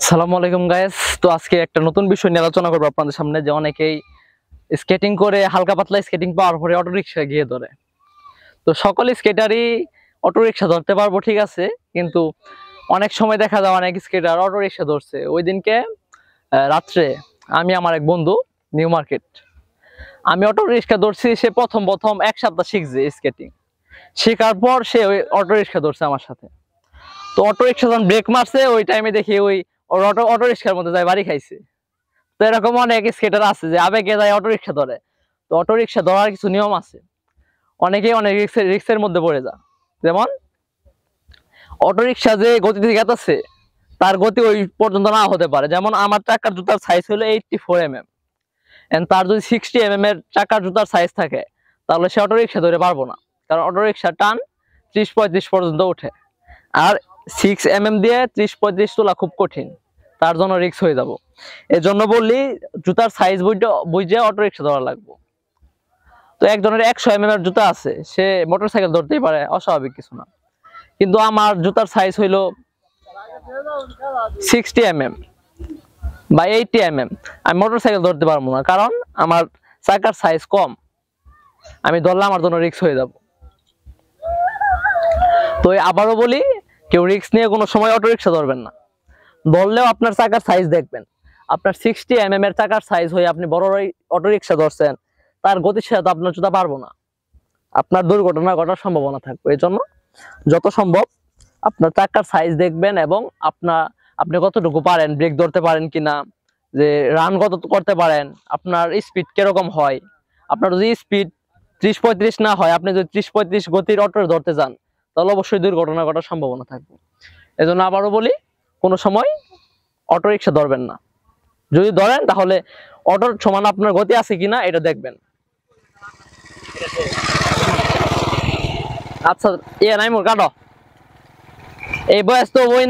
আসসালামু আলাইকুম গাইস। তো আজকে একটা নতুন বিষয় নিয়ে আলোচনা করবো আপনাদের সামনে, যে অনেকেই স্কেটিং করে হালকা পাতলা স্কেটিং পাওয়ার পরে অটো রিকশা গিয়ে ধরে। তো সকল স্কেটারই অটো রিকশা ধরতে পারবো, ঠিক আছে, কিন্তু অনেক সময় দেখা যায় অনেক স্কেটার অটো রিকশা ধরছে। ওই দিনকে রাত্রে আমি আমার এক বন্ধু নিউ মার্কেট, আমি অটো রিকশা ধরছি। সে প্রথম প্রথম এক সপ্তাহ শিখছে স্কেটিং, শেখার পর সে ওই অটো রিকশা ধরছে আমার সাথে। তো অটো রিকশা যখন ব্রেক মারছে ওই টাইমে দেখি ওই ওর অটো রিকশার মধ্যে যায় বাড়ি খাইছে। তো এরকম অনেক স্কেটার আছে যে আবেগে যায় অটো রিকশা ধরে। তো অটো রিকশা ধরার কিছু নিয়ম আছে, অনেকেই অনেক রিক্সের মধ্যে পড়ে যায়। যেমন অটো রিকশা যে গতিতে গেছে তার গতি ওই পর্যন্ত না হতে পারে। যেমন আমার চাকার জুতার সাইজ হলো 84 mm, এন্ড তার যদি 60 mm এর চাকার জুতার সাইজ থাকে তাহলে সে অটো রিকশা ধরে পারবো না, কারণ অটো রিকশা টান 30-35 পর্যন্ত ওঠে। আর 6 mm দিয়ে 30-35 তোলা খুব কঠিন, তার জন্য রিস্ক হয়ে যাব। এর জন্য বললি জুতার সাইজ বুঝে অটো রিকশা ধরা লাগবে। তো একজনের 100 mm এর জুতা আছে, সে মোটরসাইকেল ধরতেই পারে, অস্বাভাবিক কিছু না। কিন্তু আমার জুতার সাইজ হইলো 60 mm বা 80 mm, আমি মোটরসাইকেল ধরতে পারবো না, কারণ আমার চাকার সাইজ কম। আমি ধরলে আমার জন্য রিস্ক হয়ে যাব। তো আবারও বলি, কেউ রিস্ক নিয়ে কোনো সময় অটো রিকশা ধরবেন না। ধরলেও আপনার চাকার সাইজ দেখবেন। আপনার 60 mm এর চাকার সাইজ হয়ে আপনি বড় অটো রিকশা ধরছেন, তার গতির সাথে তো আপনার জুতা পারবো না, আপনার দুর্ঘটনা ঘটার সম্ভাবনা থাকবে। এই জন্য যত সম্ভব আপনার চাকার সাইজ দেখবেন, এবং আপনি কতটুকু পারেন, ব্রেক ধরতে পারেন কিনা, যে রান কত করতে পারেন, আপনার স্পিড কিরকম হয়। আপনার যদি স্পিড 30-35 না হয়, আপনি যদি 30-35 গতির অটো ধরতে যান তাহলে অবশ্যই দুর্ঘটনা ঘটার সম্ভাবনা থাকবে। এই জন্য আবারও বলি, কোনো সময় অটো রিকশা ধরবেন না। যদি ধরেন তাহলে অটোর সমান আপনার গতি আছে কিনা এটা দেখবেন। আচ্ছা, নাই মোর কাটো, এই বয়স তো বই না।